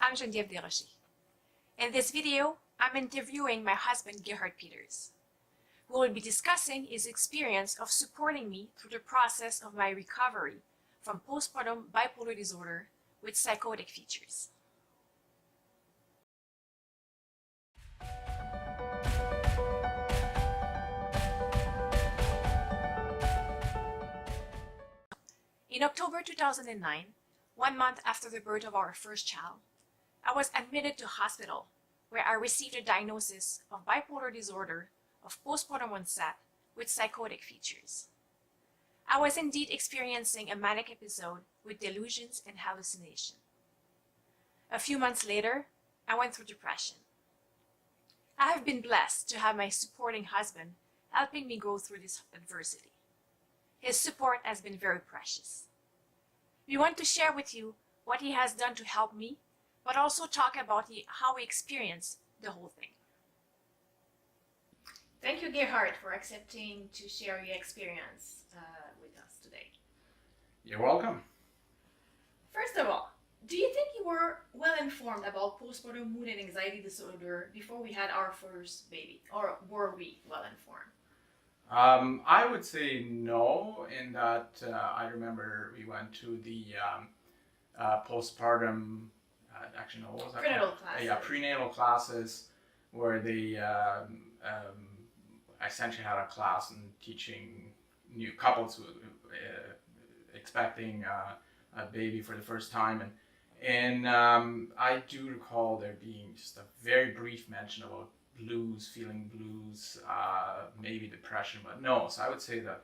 I'm Genevieve Desrochers. In this video, I'm interviewing my husband Gerhard Peters, who will be discussing his experience of supporting me through the process of my recovery from postpartum bipolar disorder with psychotic features. In October 2009, 1 month after the birth of our first child, I was admitted to hospital where I received a diagnosis of bipolar disorder of postpartum onset with psychotic features. I was indeed experiencing a manic episode with delusions and hallucination. A few months later, I went through depression. I have been blessed to have my supporting husband helping me go through this adversity. His support has been very precious. We want to share with you what he has done to help me, but also talk about how we experienced the whole thing. Thank you, Gerhard, for accepting to share your experience with us today. You're welcome. First of all, do you think you were well informed about postpartum mood and anxiety disorder before we had our first baby, or were we well informed? I would say no, in that I remember we went to the postpartum, actually no, what was that? Prenatal classes. Yeah, prenatal classes, where they essentially had a class in teaching new couples who expecting a baby for the first time, and I do recall there being just a very brief mention about blues, feeling blues, maybe depression, but no. So I would say that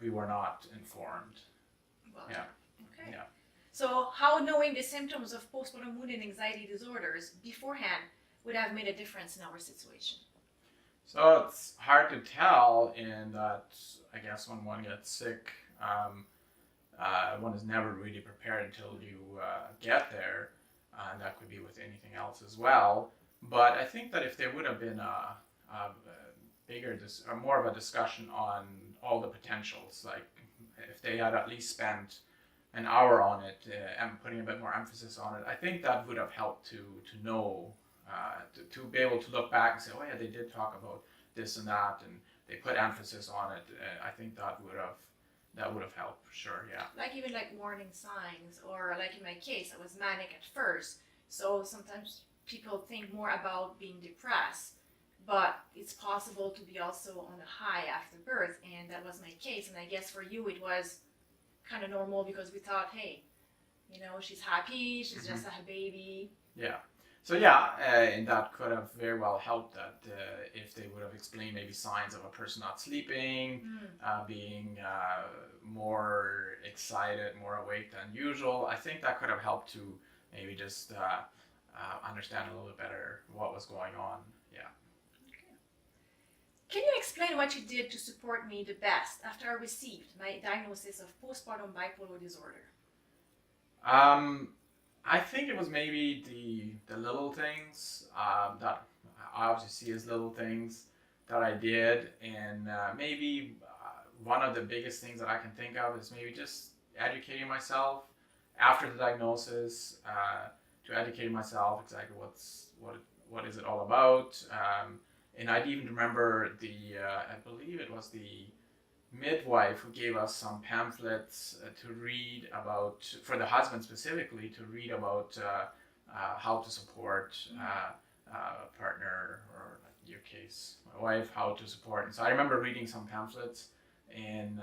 we were not informed. Well, yeah. Okay. Yeah. So how knowing the symptoms of postpartum mood and anxiety disorders beforehand would have made a difference in our situation? So it's hard to tell in that, I guess, when one gets sick, one is never really prepared until you get there, and that could be with anything else as well. But I think that if there would have been a bigger, or more of a discussion on all the potentials, like if they had at least spent an hour on it and putting a bit more emphasis on it, I think that would have helped to know, to be able to look back and say, oh yeah, they did talk about this and that, and they put emphasis on it. I think that would have helped for sure. Yeah. Like even like warning signs, or like in my case, I was manic at first, so sometimes people think more about being depressed, but it's possible to be also on a high after birth, and that was my case. And I guess for you it was kind of normal because we thought, hey, you know, she's happy, she's just had a baby. Yeah. So yeah, and that could have very well helped that if they would have explained maybe signs of a person not sleeping, being more excited, more awake than usual. I think that could have helped to maybe just understand a little bit better what was going on. Yeah. Okay. Can you explain what you did to support me the best after I received my diagnosis of postpartum bipolar disorder? I think it was maybe the little things that I obviously see as little things that I did, and maybe one of the biggest things that I can think of is maybe just educating myself after the diagnosis, to educate myself exactly what is it all about, and I even remember I believe it was the midwife who gave us some pamphlets to read about, for the husband specifically, to read about how to support a partner, or in your case, my wife, how to support. And so I remember reading some pamphlets, and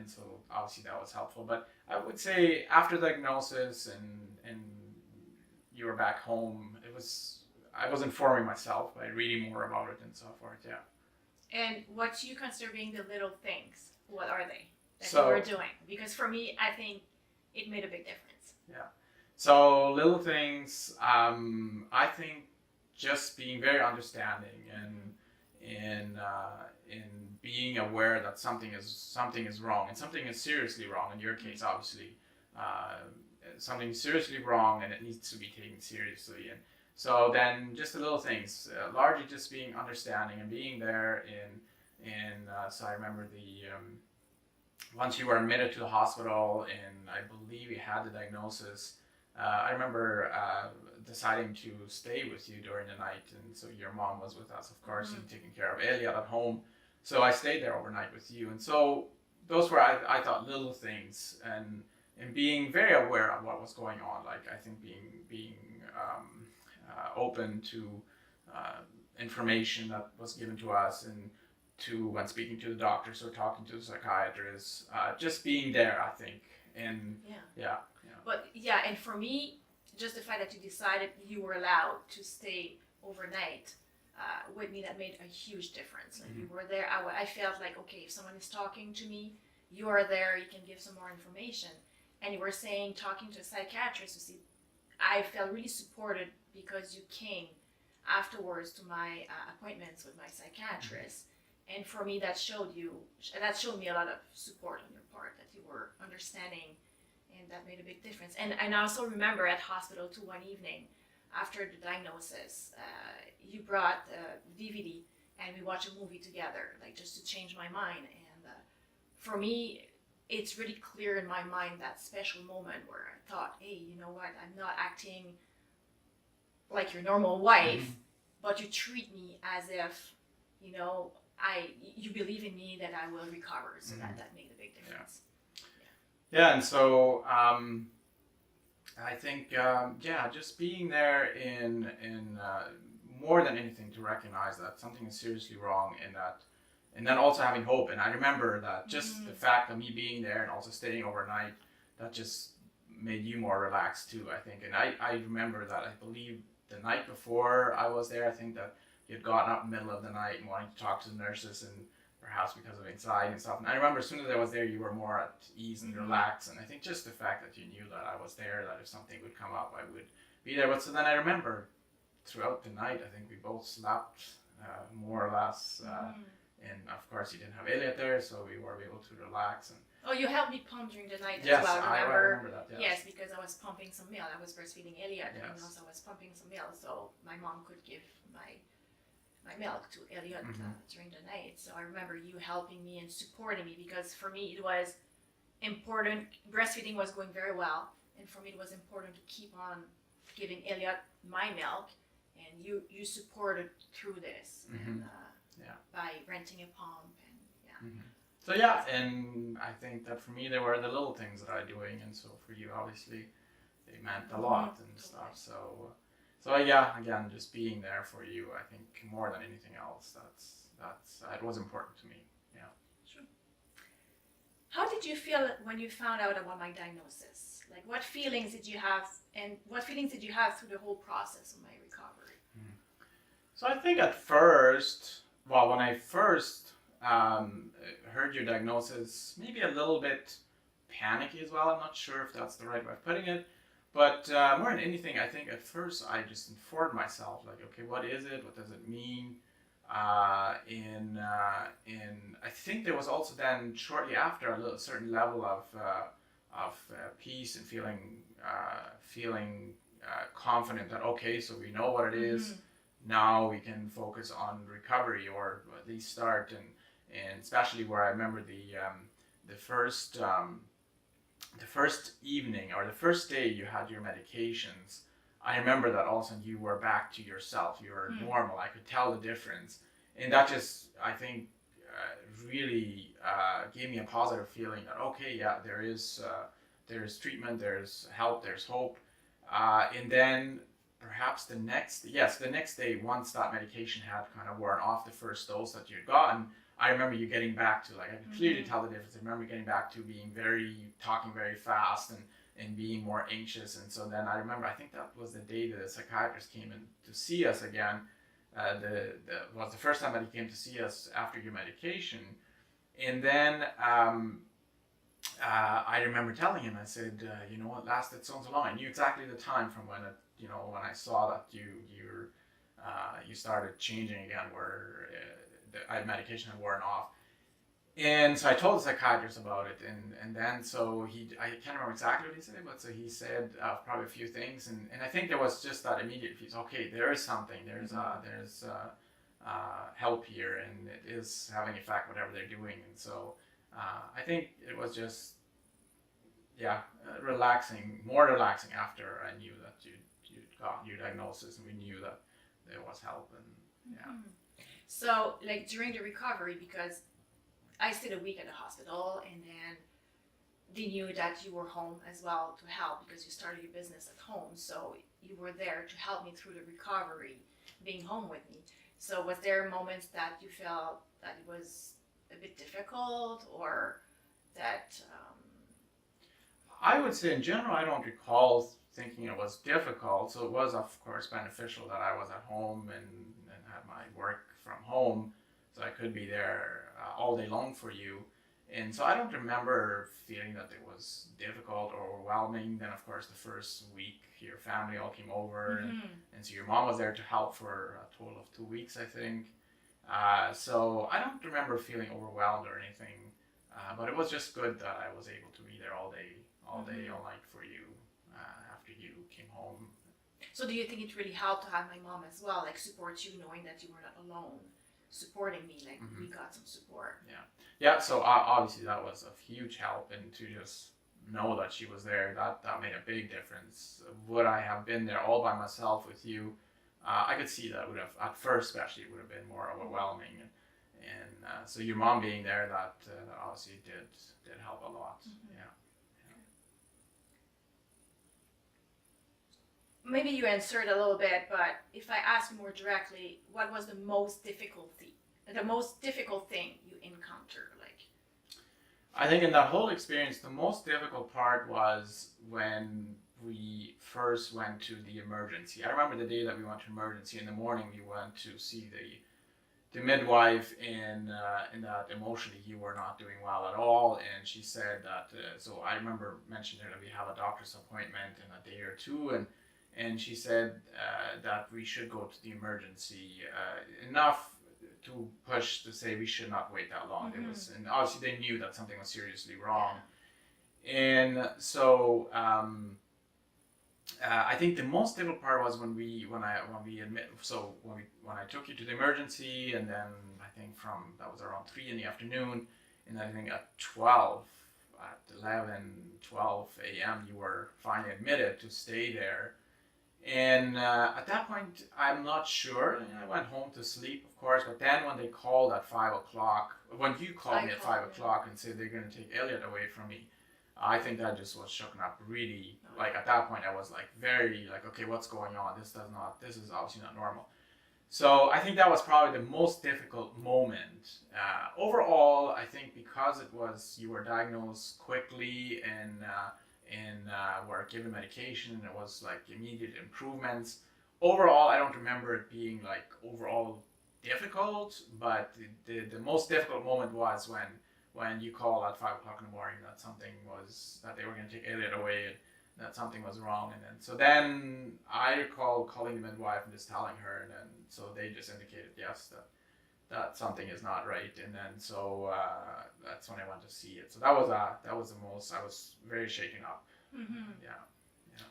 so obviously that was helpful. But I would say after diagnosis and you were back home, I was informing myself by reading more about it and so forth. Yeah. And what you consider being the little things, what are they that you were doing? Because for me, I think it made a big difference. Yeah. So little things, I think just being very understanding and being aware that something is wrong, and something is seriously wrong. In your case, obviously, something is seriously wrong, and it needs to be taken seriously. And so then just the little things, largely just being understanding and being there. So I remember once you were admitted to the hospital, and I believe you had the diagnosis, I remember deciding to stay with you during the night, and so your mom was with us, of course, and taking care of Elliot at home. So I stayed there overnight with you, and so those were I thought little things, and being very aware of what was going on. Like I think being open to information that was given to us, and to when speaking to the doctors or talking to the psychiatrists, just being there, I think, and yeah. But yeah, and for me, just the fact that you decided you were allowed to stay overnight with me, that made a huge difference. Like you were there, I felt like, okay, if someone is talking to me, you are there, you can give some more information. And you were saying, talking to a psychiatrist, you see, I felt really supported because you came afterwards to my appointments with my psychiatrist. And for me, that showed me a lot of support on your part, that you were understanding, and that made a big difference. And I also remember at hospital too, one evening after the diagnosis, you brought the DVD and we watched a movie together, like just to change my mind. And for me, it's really clear in my mind that special moment where I thought, hey, you know what, I'm not acting like your normal wife, but you treat me as if, you know, you believe in me that I will recover. So that made a big difference. Yeah, and so I think just being there in more than anything to recognize that something is seriously wrong, and then also having hope. And I remember that just the fact of me being there and also staying overnight, that just made you more relaxed too, I think. And I remember that, I believe the night before I was there, I think that you had gotten up in the middle of the night and wanting to talk to the nurses, and perhaps because of anxiety and stuff. And I remember as soon as I was there, you were more at ease and relaxed. And I think just the fact that you knew that I was there, that if something would come up, I would be there. But so then I remember throughout the night, I think we both slept more or less. And of course, you didn't have Elliot there, so we were able to relax. And oh, you helped me pump during the night yes, as well. I remember that. Yes, because I was pumping some milk. I was breastfeeding Elliot, and also I was pumping some milk, so my mom could give my milk to Elliot during the night. So I remember you helping me and supporting me, because for me it was important. Breastfeeding was going very well, and for me it was important to keep on giving Elliot my milk, and you supported through this and, by renting a pump and So yeah, and I think that for me, there were the little things that I'm doing, and so for you, obviously, they meant a lot and stuff. So yeah, again, just being there for you, I think more than anything else, that's it was important to me. Yeah. Sure. How did you feel when you found out about my diagnosis? Like, what feelings did you have, and what feelings did you have through the whole process of my recovery? So I think at first, when I first heard your diagnosis, maybe a little bit panicky as well. I'm not sure if that's the right way of putting it. But more than anything, I think at first I just informed myself, like, okay, what is it? What does it mean? And I think there was also then shortly after a certain level of peace and feeling confident that, okay, so we know what it is. Now we can focus on recovery, or at least start. And especially where I remember the first evening or the first day you had your medications, I remember that all of a sudden you were back to yourself. You were normal. I could tell the difference. And that just, I think, really gave me a positive feeling that, okay, yeah, there's treatment, there's help, there's hope. And then perhaps the next day, once that medication had kind of worn off, the first dose that you'd gotten, I remember you getting back to, like, I could clearly tell the difference. I remember getting back to talking very fast and being more anxious. And so then I remember, I think that was the day the psychiatrist came in to see us again. Was the first time that he came to see us after your medication. And then I remember telling him, I said, you know, it lasted so long. I knew exactly the time from when when I saw that you started changing again, where the medication had worn off. And so I told the psychiatrist about it, and then so I can't remember exactly what he said, but so he said probably a few things, and I think there was just that immediate piece. Okay, there is something. There's help here, and it is having effect, whatever they're doing. And so I think it was just relaxing, more relaxing after I knew that you got your diagnosis and we knew that there was help. And yeah. So, like during the recovery, because I stayed a week at the hospital, and then they knew that you were home as well to help because you started your business at home. So you were there to help me through the recovery, being home with me. So was there moments that you felt that it was a bit difficult, or that? I would say in general, I don't recall thinking it was difficult. So it was, of course, beneficial that I was at home and had my work from home, so I could be there all day long for you. And so I don't remember feeling that it was difficult or overwhelming. Then, of course, the first week, your family all came over, and so your mom was there to help for a total of 2 weeks, I think. So I don't remember feeling overwhelmed or anything, but it was just good that I was able to be there all day, all night for you after you came home. So do you think it really helped to have my mom as well, like support you, knowing that you were not alone, supporting me, like we got some support? Yeah, so obviously that was a huge help, and to just know that she was there, that made a big difference. Would I have been there all by myself with you, I could see that would have, at first especially, it would have been more overwhelming. And so your mom being there, that obviously did help a lot. Yeah. Maybe you answered a little bit, but if I ask more directly, what was the most difficult thing you encountered? Like, I think in that whole experience, the most difficult part was when we first went to the emergency. I remember the day that we went to emergency. In the morning, we went to see the midwife, and that emotionally you were not doing well at all. And she said that, so I remember mentioning her that we have a doctor's appointment in a day or two, and she said that we should go to the emergency enough to push to say we should not wait that long. It was, and obviously they knew that something was seriously wrong. And so I think the most difficult part was when I took you to the emergency, and then I think that was around 3 in the afternoon, and I think at 12 a.m. you were finally admitted to stay there. And at that point, I'm not sure. I went home to sleep, of course. But then when they called at 5 o'clock, when you called me at 5 o'clock and said they're going to take Elliot away from me, I think that just was shooken up really. Like at that point, I was like very like, okay, what's going on? This is obviously not normal. So I think that was probably the most difficult moment. Overall, I think because you were diagnosed quickly and were given medication, and it was like immediate improvements. Overall, I don't remember it being like overall difficult, but the most difficult moment was when you called at 5 o'clock in the morning that they were going to take Elliot away, and that something was wrong. And then I recall calling the midwife and just telling her, and then so they just indicated yes that something is not right. And then so that's when I went to see it. So that was the most. I was very shaken up. Yeah.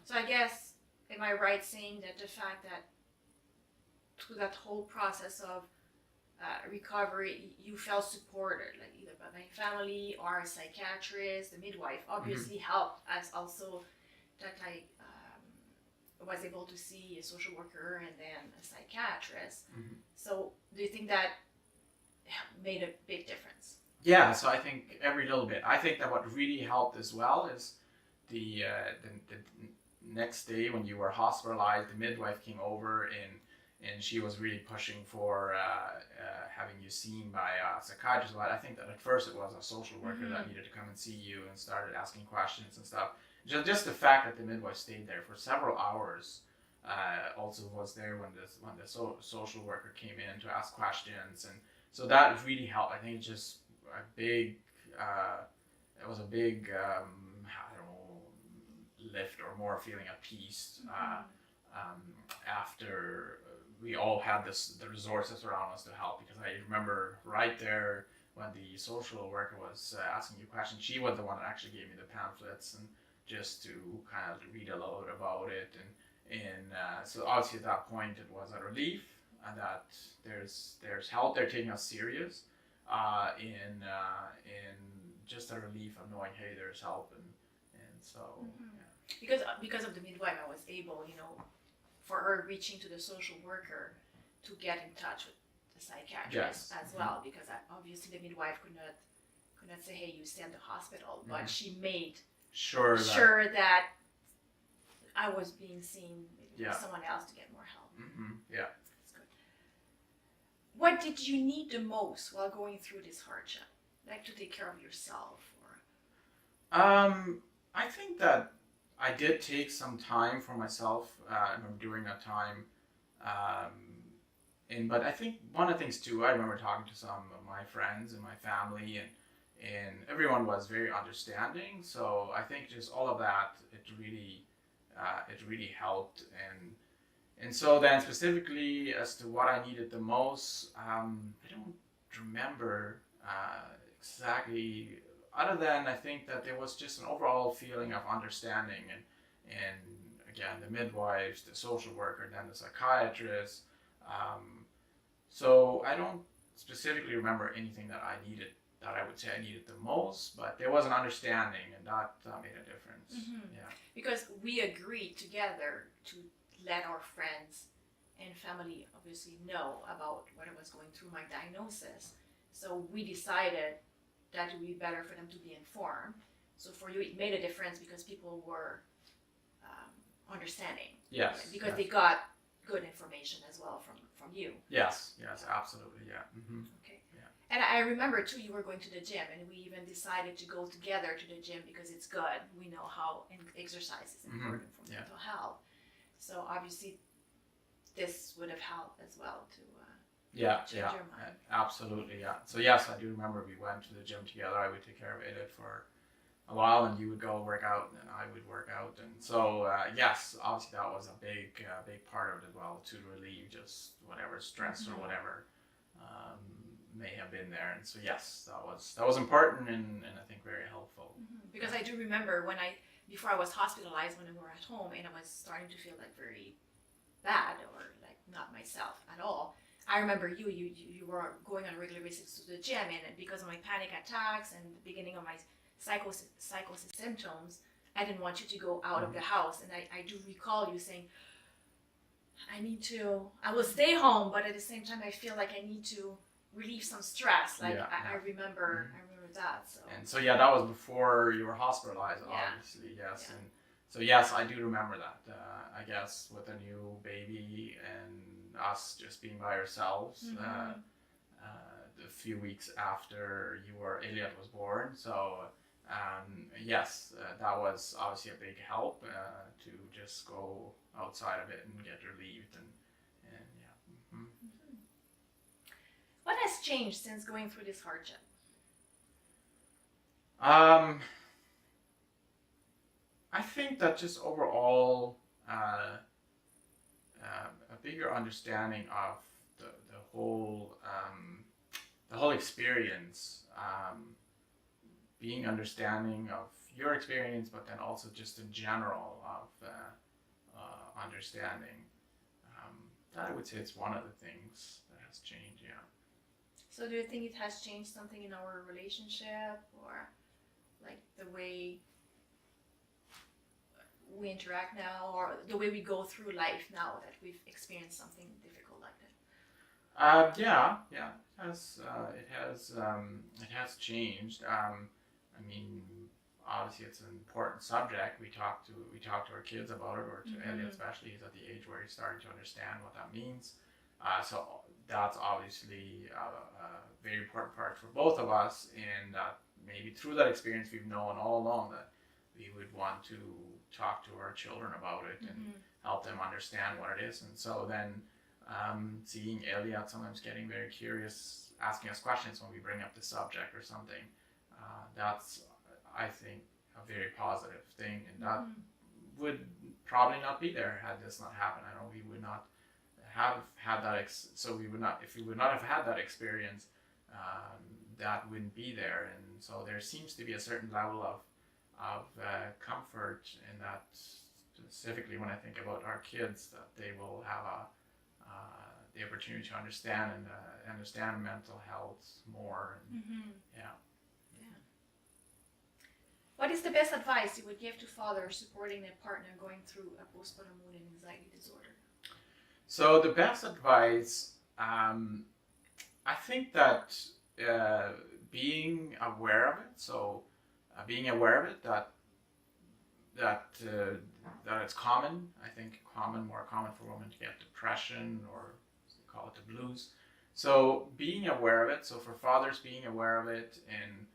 So I guess, am I right saying that the fact that through that whole process of recovery, you felt supported, like either by my family or a psychiatrist, the midwife obviously helped, as also that I was able to see a social worker and then a psychiatrist. So do you think that made a big difference? Yeah, so I think every little bit. I think that what really helped as well is the next day when you were hospitalized, the midwife came over and she was really pushing for having you seen by a psychiatrist. But I think that at first it was a social worker that needed to come and see you and started asking questions and stuff. Just the fact that the midwife stayed there for several hours also was there when the social worker came in to ask questions, and so that really helped. I think it's just a big it was a big lift or more feeling at peace after we all had the resources around us to help. Because I remember right there when the social worker was asking you questions, she was the one that actually gave me the pamphlets and just to kind of read a little bit about it, and so obviously at that point it was a relief and that there's help. They're taking us serious, in just a relief of knowing, hey, there's help, and so Because of the midwife, I was able, for her reaching to the social worker to get in touch with the psychiatrist as well, because obviously the midwife could not say, hey, you stay at the hospital, but she made sure that I was being seen with someone else to get more help. Yeah. That's good. What did you need the most while going through this hardship? Like to take care of yourself, or? I think that I did take some time for myself during that time. But I think one of the things too, I remember talking to some of my friends and my family, and everyone was very understanding. So I think just all of that, it really helped. And so then specifically as to what I needed the most, I don't remember exactly, other than I think that there was just an overall feeling of understanding, and again, the midwives, the social worker, then the psychiatrist. So I don't specifically remember anything that I would say I needed the most, but there was an understanding, and that made a difference. Yeah. Because we agreed together to let our friends and family obviously know about what I was going through, my diagnosis. So we decided that it would be better for them to be informed. So for you, it made a difference because people were understanding. Yes. Because they got good information as well from you. Yes, absolutely, yeah. Okay. Yeah. And I remember too, you were going to the gym, and we even decided to go together to the gym because it's good. We know how exercise is important for mental health. So obviously, this would have helped as well to change your mind. Absolutely, yeah. So yes, I do remember we went to the gym together. I would take care of Edith for a while, and you would go work out, and I would work out. And so yes, obviously that was a big part of it as well, to relieve just whatever stress or whatever may have been there. And so yes, that was important, and I think very helpful. Because I do remember before I was hospitalized, when we were at home and I was starting to feel like very bad or like not myself at all. I remember you were going on a regular basis to the gym, and because of my panic attacks and the beginning of my psychosis symptoms, I didn't want you to go out of the house. And I do recall you saying, I will stay home, but at the same time I feel like I need to relieve some stress. I remember that. So that was before you were hospitalized, obviously, yes. Yeah. And so yes, I do remember that. I guess with a new baby and us just being by ourselves, a few weeks after Elliot was born. So yes, that was obviously a big help to just go outside of it and get relieved, and yeah. What has changed since going through this hardship? I think that just overall a bigger understanding of the whole experience, being understanding of your experience, but then also just in general of understanding. That I would say it's one of the things that has changed. Yeah. So do you think it has changed something in our relationship, or like the way we interact now, or the way we go through life now that we've experienced something difficult like that? It has changed. I mean, obviously it's an important subject. We talk to our kids about it, or to Elliot especially. He's at the age where he's starting to understand what that means. So that's obviously a very important part for both of us, and maybe through that experience we've known all along that we would want to talk to our children about it and help them understand what it is. And so then seeing Elliot sometimes getting very curious, asking us questions when we bring up the subject or something, that's, I think, a very positive thing, and that would probably not be there had this not happened. I know we would not have had that, if we would not have had that experience, that wouldn't be there. And so there seems to be a certain level of comfort in that, specifically when I think about our kids, that they will have the opportunity to understand mental health more. And, What is the best advice you would give to fathers supporting their partner going through a postpartum mood and anxiety disorder? So the best advice, I think that being aware of it. So being aware of it, that it's common. I think more common for women to get depression, or they call it the blues. So being aware of it. So for fathers, being aware of it, and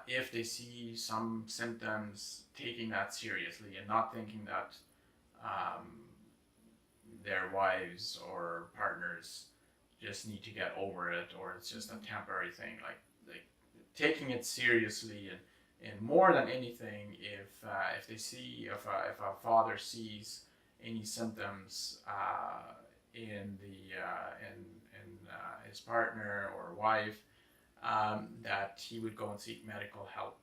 if they see some symptoms, taking that seriously and not thinking that their wives or partners just need to get over it, or it's just a temporary thing. Like taking it seriously, and more than anything, if they see, if a father sees any symptoms in his partner or wife, that he would go and seek medical help.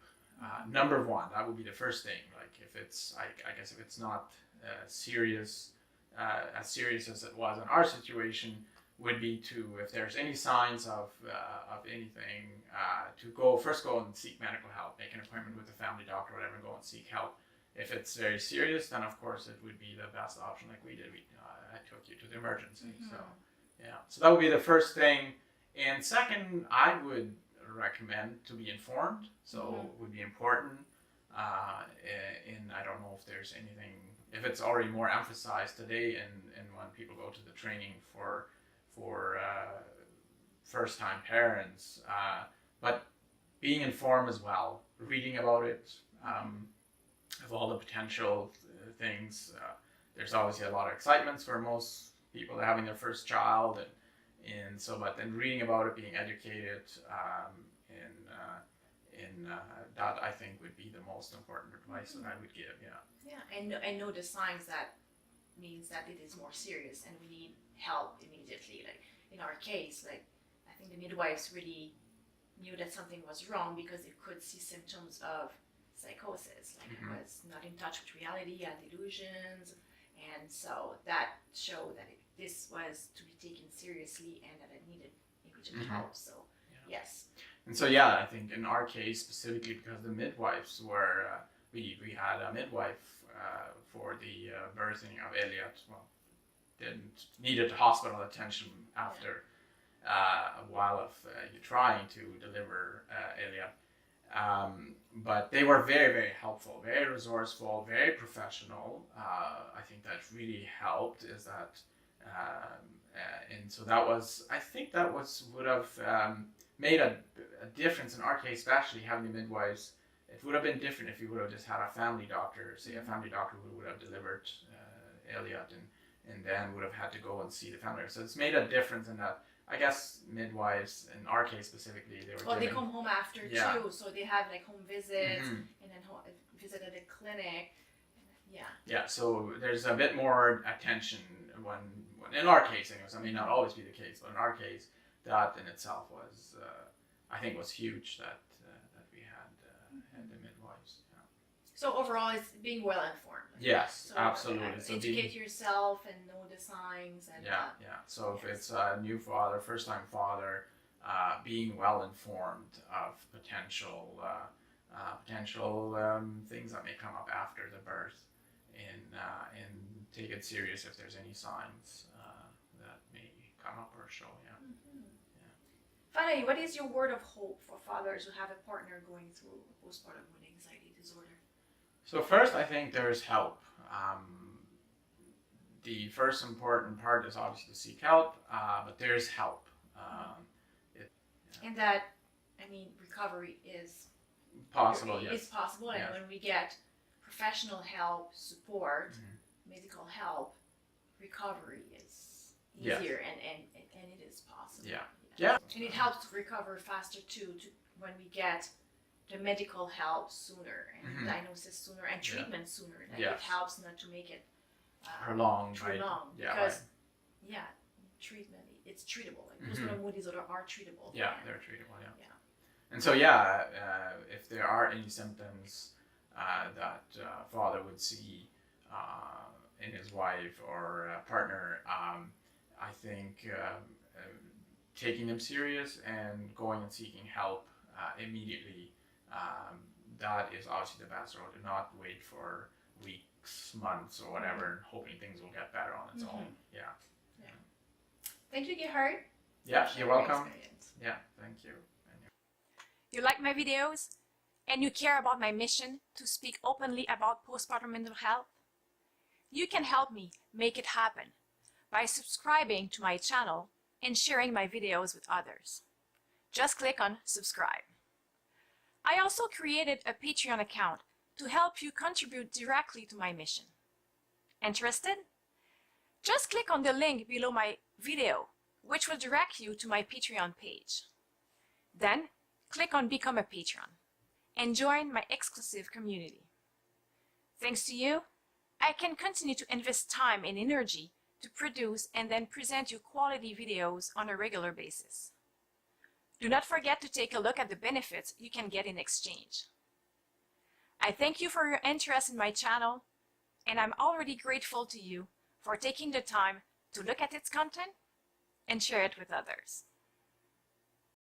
Number one, that would be the first thing. Like if it's, I guess if it's not serious, as serious as it was in our situation, would be to, if there's any signs of anything, to first go and seek medical help, make an appointment with a family doctor, whatever, go and seek help. If it's very serious, then of course it would be the best option, like we did. I took you to the emergency. So yeah, so that would be the first thing. And second, I would recommend to be informed. So it would be important. And I don't know if there's anything, if it's already more emphasized today, and when people go to the training for first-time parents, but being informed as well, reading about it, of all the potential things. There's obviously a lot of excitement for most people having their first child, and so, but then reading about it, being educated, and that I think would be the most important advice that I would give. Yeah, and know the signs that means that it is more serious and we need help immediately. Like in our case, like I think the midwives really knew that something was wrong because they could see symptoms of psychosis, like it was not in touch with reality, had delusions, and so that showed that this was to be taken seriously and that it needed immediate help. So yes. And so I think in our case specifically, because the midwives were, we had a midwife for the birthing of Elliot. Well, needed hospital attention after a while of trying to deliver Elliot. But they were very, very helpful, very resourceful, very professional. I think that really helped, is that, and so that was, I think that would have made a difference in our case, especially having the midwives. It would have been different if you would have just had a family doctor, say a family doctor who would have delivered Elliot, and then would have had to go and see the family. So it's made a difference in that. I guess midwives, in our case specifically, they were they come home after too, so they have like home visits and then visit at the clinic. Yeah, so there's a bit more attention when in our case, anyways. I may not always be the case, but in our case, that in itself was, I think, was huge that we had the midwives. Yeah. So overall, it's being well informed. Yes, so, absolutely. So educate yourself and know the signs. And So if it's a new father, first-time father, being well informed of potential things that may come up after the birth, and take it serious if there's any signs that may come up or show. Finally, what is your word of hope for fathers who have a partner going through postpartum mood anxiety disorder? So first, I think there's help. The first important part is obviously to seek help, but there's help. And that, I mean, recovery is possible. Yes, it's possible, and when we get professional help, support, medical help, recovery is easier, and it is possible. Yeah. And it helps to recover faster too, when we get the medical help sooner, and diagnosis sooner, and treatment sooner. Like it helps not to make it prolonged. Because treatment, it's treatable. Like postpartum mood disorders are treatable. Yeah, they're treatable. Yeah. And so if there are any symptoms that father would see in his wife or partner, I think taking them serious and going and seeking help immediately, that is obviously the best road. Do not wait for weeks, months, or whatever, hoping things will get better on its own. Yeah. Thank you, Gerhard. Yeah, you're welcome. Experience. Yeah, thank you. You like my videos and you care about my mission to speak openly about postpartum mental health? You can help me make it happen by subscribing to my channel and sharing my videos with others. Just click on subscribe. I also created a Patreon account to help you contribute directly to my mission. Interested? Just click on the link below my video, which will direct you to my Patreon page. Then, click on Become a Patron and join my exclusive community. Thanks to you, I can continue to invest time and energy to produce and then present you quality videos on a regular basis. Do not forget to take a look at the benefits you can get in exchange. I thank you for your interest in my channel, and I'm already grateful to you for taking the time to look at its content and share it with others.